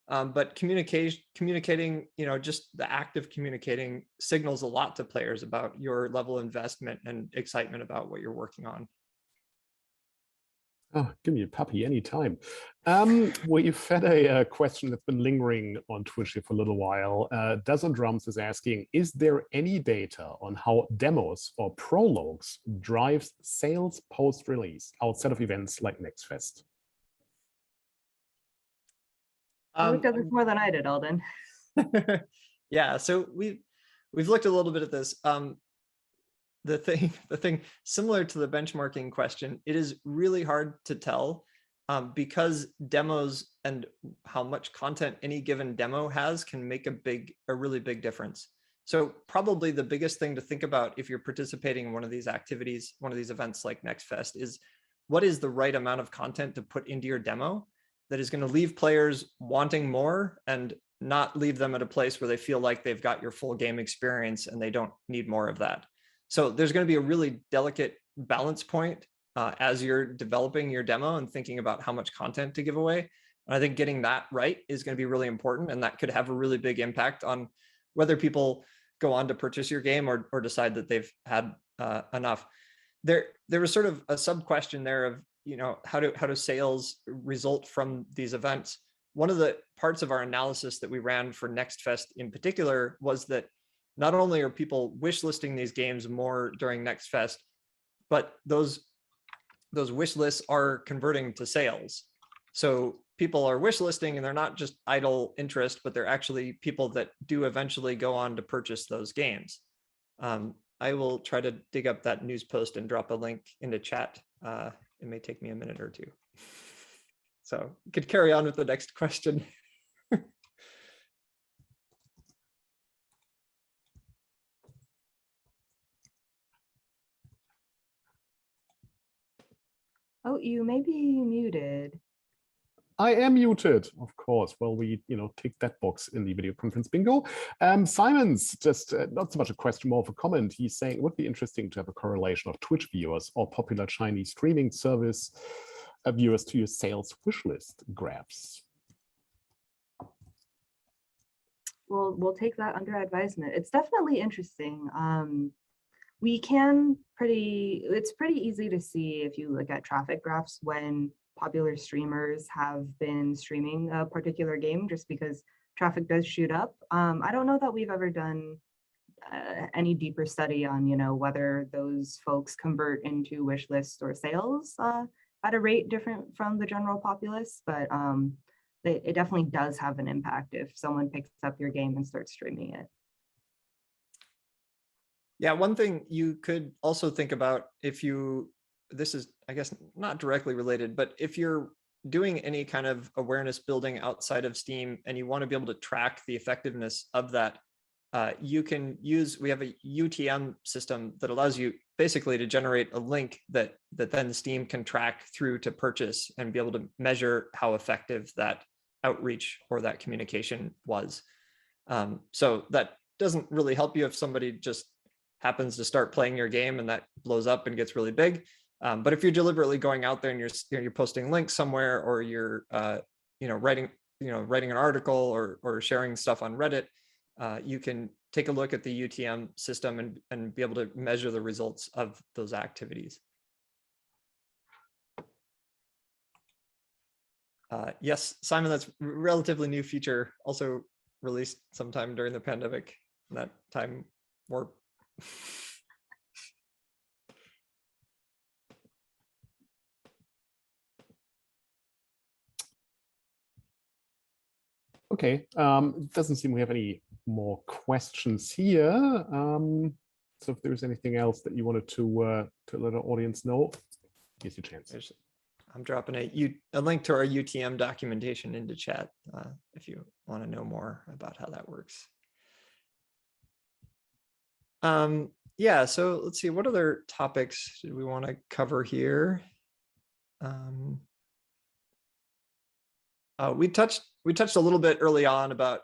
But communicating, just the act of communicating signals a lot to players about your level of investment and excitement about what you're working on. Oh, give me a puppy anytime. We've had a question that's been lingering on Twitch here for a little while. Dozen Drums is asking, is there any data on how demos or prologues drives sales post-release outside of events like NextFest? You looked at this more than I did, Alden. Yeah, so we've looked a little bit at this. The thing similar to the benchmarking question, it is really hard to tell because demos and how much content any given demo has can make a really big difference. So probably the biggest thing to think about if you're participating in one of these activities, one of these events like NextFest, is what is the right amount of content to put into your demo that is going to leave players wanting more and not leave them at a place where they feel like they've got your full game experience and they don't need more of that. So there's going to be a really delicate balance point as you're developing your demo and thinking about how much content to give away. And I think getting that right is going to be really important. And that could have a really big impact on whether people go on to purchase your game or decide that they've had enough. There was sort of a sub question there of, how do sales result from these events? One of the parts of our analysis that we ran for NextFest in particular was that not only are people wish listing these games more during NextFest, but those wish lists are converting to sales. So people are wish listing and they're not just idle interest, but they're actually people that do eventually go on to purchase those games. I will try to dig up that news post and drop a link into chat. It may take me a minute or two. So you could carry on with the next question. Oh, you may be muted. I am muted, of course. Well, we, tick that box in the video conference bingo. Simon's just not so much a question, more of a comment. He's saying it would be interesting to have a correlation of Twitch viewers or popular Chinese streaming service viewers to your sales wish list graphs. We'll take that under advisement. It's definitely interesting. It's pretty easy to see if you look at traffic graphs when popular streamers have been streaming a particular game, just because traffic does shoot up. I don't know that we've ever done any deeper study on, whether those folks convert into wish lists or sales at a rate different from the general populace, but it definitely does have an impact if someone picks up your game and starts streaming it. Yeah, one thing you could also think about this is, I guess, not directly related, but if you're doing any kind of awareness building outside of Steam and you want to be able to track the effectiveness of that, we have a UTM system that allows you basically to generate a link that then Steam can track through to purchase and be able to measure how effective that outreach or that communication was. So that doesn't really help you if somebody just happens to start playing your game and that blows up and gets really big. But if you're deliberately going out there and you're posting links somewhere, or you're writing an article or sharing stuff on Reddit, you can take a look at the UTM system and be able to measure the results of those activities. Yes, Simon, that's a relatively new feature, also released sometime during the pandemic. That time warp. Okay, it doesn't seem we have any more questions here. So if there's anything else that you wanted to let our audience know, here's your chance. I'm dropping a link to our UTM documentation into chat if you want to know more about how that works. Yeah, so let's see, what other topics did we want to cover here? We touched a little bit early on about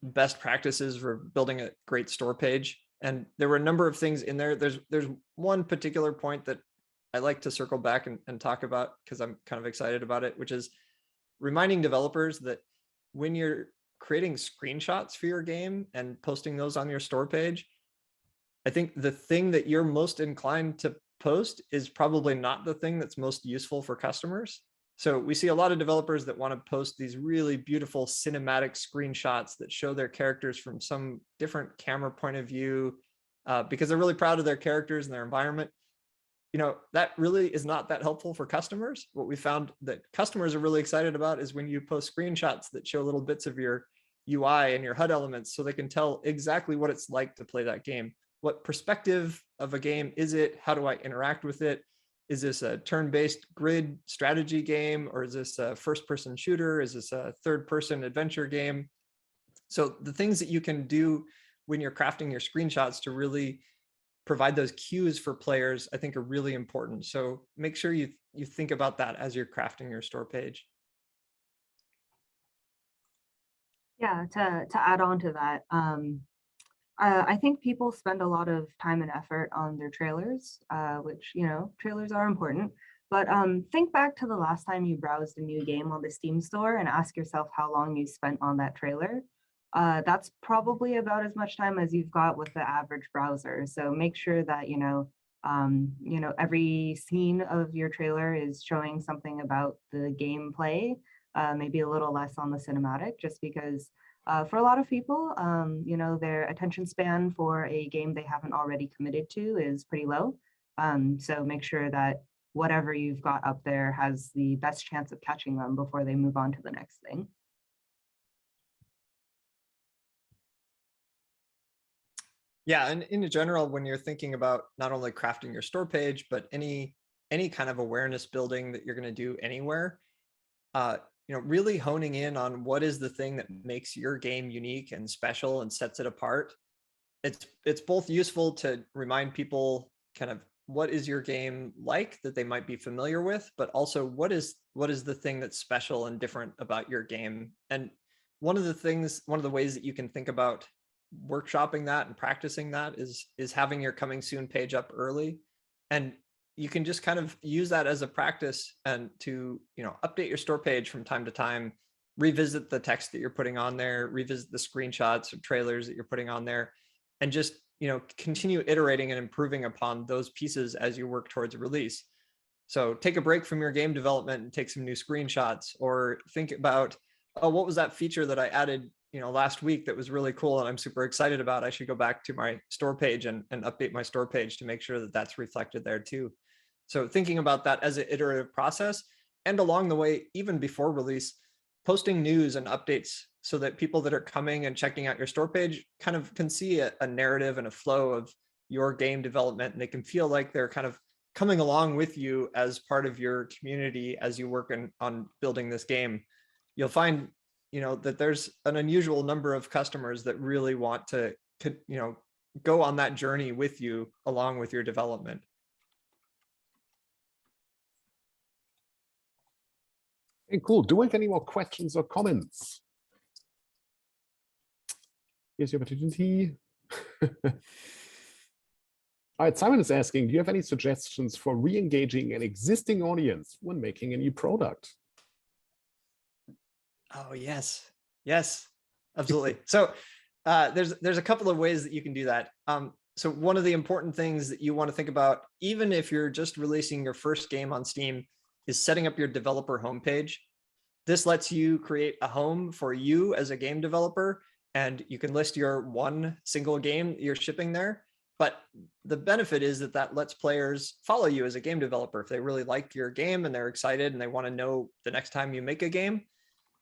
best practices for building a great store page, and there were a number of things in there. There's one particular point that I like to circle back and talk about because I'm kind of excited about it, which is reminding developers that when you're creating screenshots for your game and posting those on your store page, I think the thing that you're most inclined to post is probably not the thing that's most useful for customers. So we see a lot of developers that want to post these really beautiful cinematic screenshots that show their characters from some different camera point of view because they're really proud of their characters and their environment. That really is not that helpful for customers. What we found that customers are really excited about is when you post screenshots that show little bits of your UI and your HUD elements so they can tell exactly what it's like to play that game. What perspective of a game is it? How do I interact with it? Is this a turn-based grid strategy game, or is this a first-person shooter? Is this a third-person adventure game? So the things that you can do when you're crafting your screenshots to really provide those cues for players, I think, are really important. So make sure you think about that as you're crafting your store page. Yeah, to add on to that, I think people spend a lot of time and effort on their trailers, which, trailers are important. But think back to the last time you browsed a new game on the Steam store and ask yourself how long you spent on that trailer. That's probably about as much time as you've got with the average browser. So make sure that, every scene of your trailer is showing something about the gameplay, maybe a little less on the cinematic, just because for a lot of people, their attention span for a game they haven't already committed to is pretty low. So make sure that whatever you've got up there has the best chance of catching them before they move on to the next thing. Yeah, and in general, when you're thinking about not only crafting your store page, but any kind of awareness building that you're going to do anywhere, really honing in on what is the thing that makes your game unique and special and sets it apart. It's both useful to remind people kind of what is your game like that they might be familiar with, but also what is the thing that's special and different about your game. And one of the ways that you can think about workshopping that and practicing that is having your coming soon page up early. And you can just kind of use that as a practice and to, update your store page from time to time, revisit the text that you're putting on there, revisit the screenshots or trailers that you're putting on there, and just, continue iterating and improving upon those pieces as you work towards a release. So take a break from your game development and take some new screenshots, or think about, oh, what was that feature that I added, last week that was really cool and I'm super excited about? I should go back to my store page and update my store page to make sure that that's reflected there too. So thinking about that as an iterative process, and along the way, even before release, posting news and updates so that people that are coming and checking out your store page kind of can see a narrative and a flow of your game development, and they can feel like they're kind of coming along with you as part of your community as you work on building this game. You'll find, that there's an unusual number of customers that really want to, go on that journey with you along with your development. Okay, cool. Do we have any more questions or comments? Here's your opportunity. All right, Simon is asking, do you have any suggestions for re-engaging an existing audience when making a new product? Oh, yes, absolutely. So there's a couple of ways that you can do that. So one of the important things that you want to think about, even if you're just releasing your first game on Steam, is setting up your developer homepage. This lets you create a home for you as a game developer, and you can list your one single game you're shipping there. But the benefit is that lets players follow you as a game developer. If they really like your game and they're excited and they want to know the next time you make a game,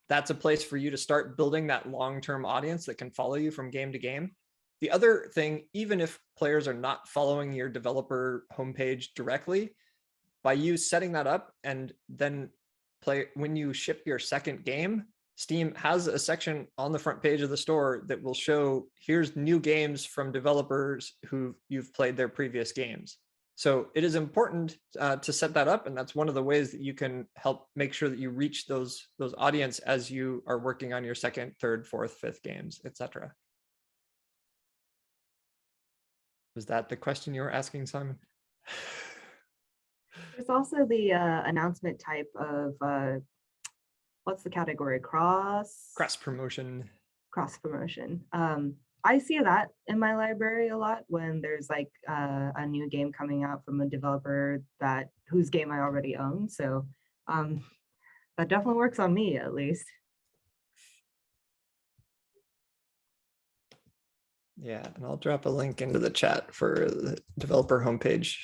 that's a place for you to start building that long-term audience that can follow you from game to game. The other thing, even if players are not following your developer homepage directly, by you setting that up and then when you ship your second game, Steam has a section on the front page of the store that will show, here's new games from developers who you've played their previous games. So it is important to set that up, and that's one of the ways that you can help make sure that you reach those audience as you are working on your second, third, fourth, fifth games, etc. Was that the question you were asking, Simon? There's also the announcement type of what's the category? Cross promotion. Cross promotion. I see that in my library a lot when there's like a new game coming out from a developer whose game I already own. So that definitely works on me, at least. Yeah, and I'll drop a link into the chat for the developer homepage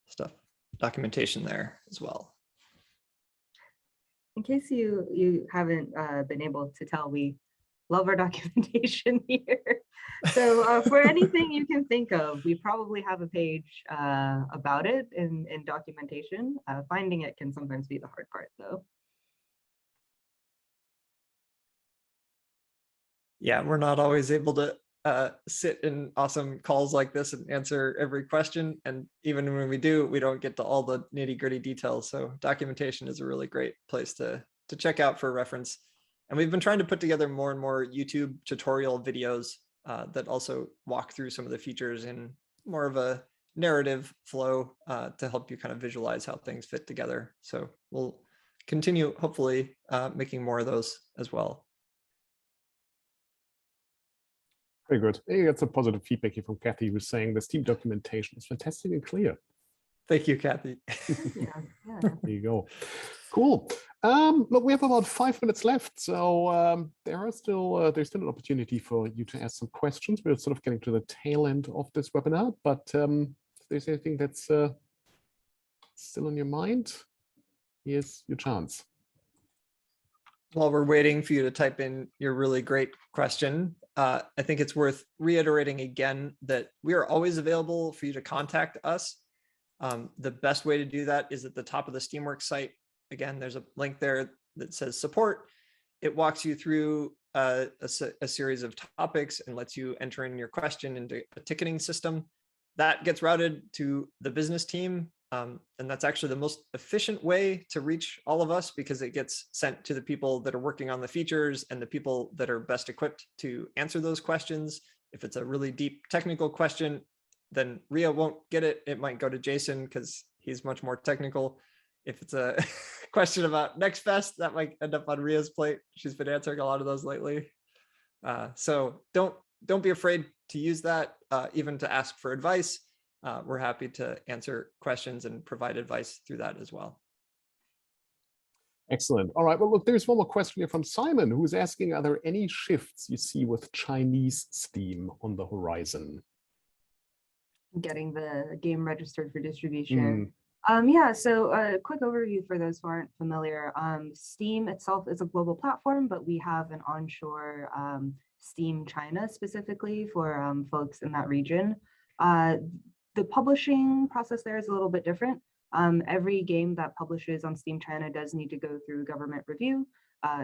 stuff, documentation there as well. In case you haven't been able to tell, we love our documentation here. So for anything you can think of, we probably have a page about it in documentation. Finding it can sometimes be the hard part, though. Yeah, we're not always able to sit in awesome calls like this and answer every question. And even when we do, we don't get to all the nitty-gritty details. So documentation is a really great place to check out for reference. And we've been trying to put together more and more YouTube tutorial videos that also walk through some of the features in more of a narrative flow to help you kind of visualize how things fit together. So we'll continue, hopefully, making more of those as well. Very good. I got some positive feedback here from Kathy, who's saying the Steam documentation is fantastic and clear. Thank you, Kathy. Yeah. There you go. Cool. Look, we have about 5 minutes left, so there's still an opportunity for you to ask some questions. We're sort of getting to the tail end of this webinar, but if there's anything that's still on your mind, here's your chance. While we're waiting for you to type in your really great question, I think it's worth reiterating again that we are always available for you to contact us. The best way to do that is at the top of the Steamworks site. Again, there's a link there that says support. It walks you through a series of topics and lets you enter in your question into a ticketing system. that gets routed to the business team. And that's actually the most efficient way to reach all of us, because it gets sent to the people that are working on the features and the people that are best equipped to answer those questions. If it's a really deep technical question, then Ria won't get it. It might go to Jason because he's much more technical. If it's a question about Next Fest, that might end up on Ria's plate. She's been answering a lot of those lately. So don't be afraid to use that, even to ask for advice. We're happy to answer questions and provide advice through that as well. Excellent. All right. Well, look, there's one more question here from Simon, who's asking, are there any shifts you see with Chinese Steam on the horizon? Getting the game registered for distribution. Yeah, so a quick overview for those who aren't familiar. Steam itself is a global platform, but we have an onshore Steam China specifically for folks in that region. The publishing process there is a little bit different. Every game that publishes on Steam China does need to go through government review.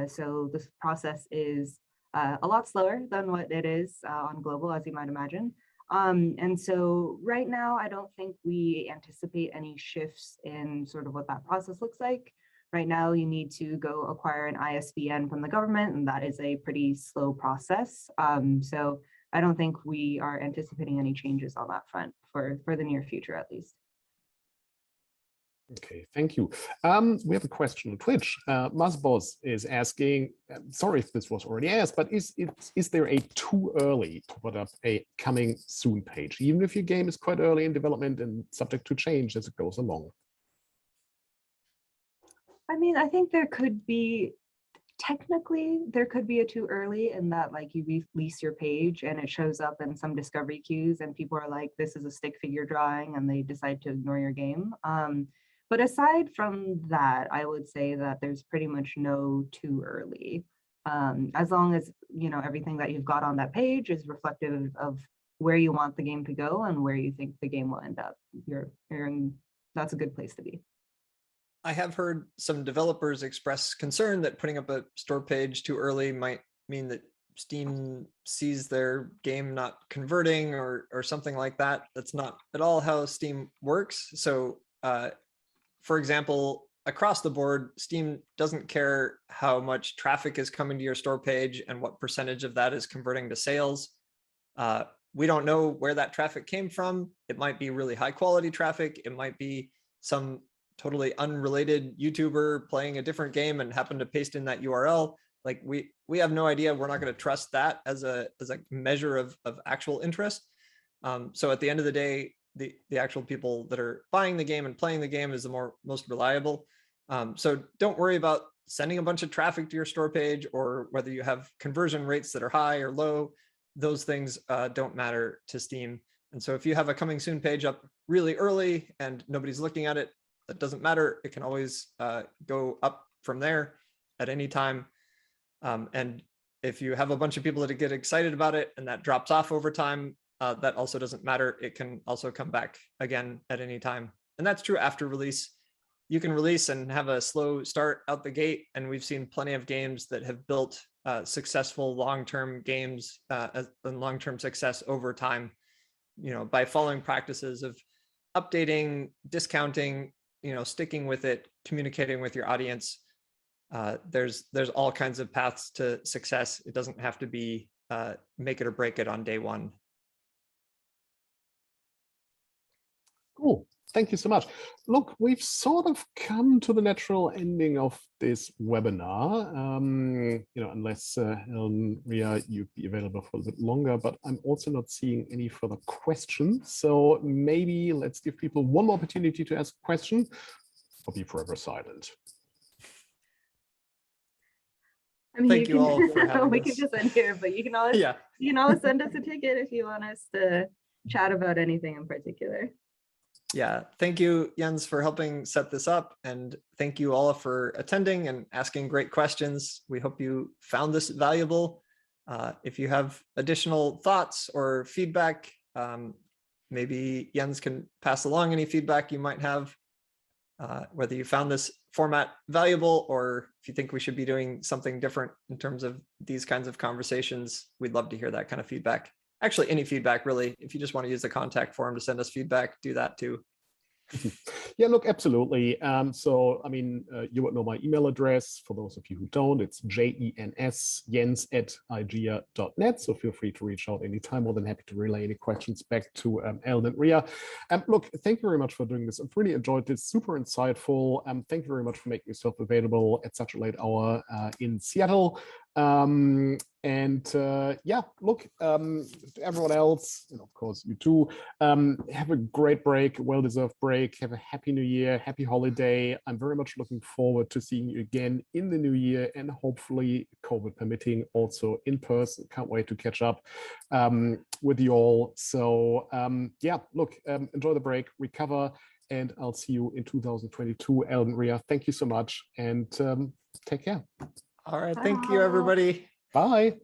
So this process is a lot slower than what it is on global, as you might imagine. And so right now, I don't think we anticipate any shifts in sort of what that process looks like. Right now, you need to go acquire an ISBN from the government, and that is a pretty slow process. So I don't think we are anticipating any changes on that front for the near future, at least. Okay, thank you. We have a question on Twitch. Mazboz is asking, sorry if this was already asked, but is there a too early to put up a coming soon page, even if your game is quite early in development and subject to change as it goes along? I mean, I think there could be, technically, there could be a too early in that, like, you release your page and it shows up in some discovery queues and people are like, this is a stick figure drawing, and they decide to ignore your game. But aside from that, I would say that there's pretty much no too early. As long as, you know, everything that you've got on that page is reflective of where you want the game to go and where you think the game will end up. That's a good place to be. I have heard some developers express concern that putting up a store page too early might mean that Steam sees their game not converting or something like that. That's not at all how Steam works. So, for example, across the board, Steam doesn't care how much traffic is coming to your store page and what percentage of that is converting to sales. We don't know where that traffic came from. It might be really high quality traffic. It might be some totally unrelated YouTuber playing a different game and happened to paste in that URL. Like we have no idea. We're not going to trust that as a measure of actual interest. So at the end of the day, the actual people that are buying the game and playing the game is the most reliable. So don't worry about sending a bunch of traffic to your store page or whether you have conversion rates that are high or low. Those things don't matter to Steam. And so if you have a coming soon page up really early and nobody's looking at it, that doesn't matter. It can always go up from there at any time. And if you have a bunch of people that get excited about it and that drops off over time, that also doesn't matter. It can also come back again at any time. And that's true after release. You can release and have a slow start out the gate. And we've seen plenty of games that have built successful long-term games and long-term success over time, you know, by following practices of updating, discounting, you know, sticking with it, communicating with your audience. There's all kinds of paths to success. It doesn't have to be make it or break it on day one. Cool. Thank you so much. Look, we've sort of come to the natural ending of this webinar. You know, unless Ria, you'd be available for a bit longer, but I'm also not seeing any further questions. So maybe let's give people one more opportunity to ask a question or be forever silent. I mean, Thank you all for having we us. can just end here, but you can always send us a ticket if you want us to chat about anything in particular. Yeah, thank you, Jens, for helping set this up. And thank you all for attending and asking great questions. We hope you found this valuable. If you have additional thoughts or feedback, maybe Jens can pass along any feedback you might have, whether you found this format valuable or if you think we should be doing something different in terms of these kinds of conversations. We'd love to hear that kind of feedback. actually any feedback really. If you just want to use the contact form to send us feedback, do that too. Yeah, look, absolutely. So, I mean, you would know my email address. For those of you who don't, it's jens@igea.net. So feel free to reach out anytime. More than happy to relay any questions back to Ellen and Ria. Look, thank you very much for doing this. I've really enjoyed this. Super insightful. Thank you very much for making yourself available at such a late hour in Seattle. Yeah, look, everyone else, and of course you too, have a great break, well-deserved break. Have a happy new year, happy holiday. I'm very much looking forward to seeing you again in the new year, and hopefully, COVID permitting, also in person. Can't wait to catch up with you all. So yeah, look, enjoy the break, recover, and I'll see you in 2022. Ellen, Ria, thank you so much, and take care. All right, thank you, everybody. Bye.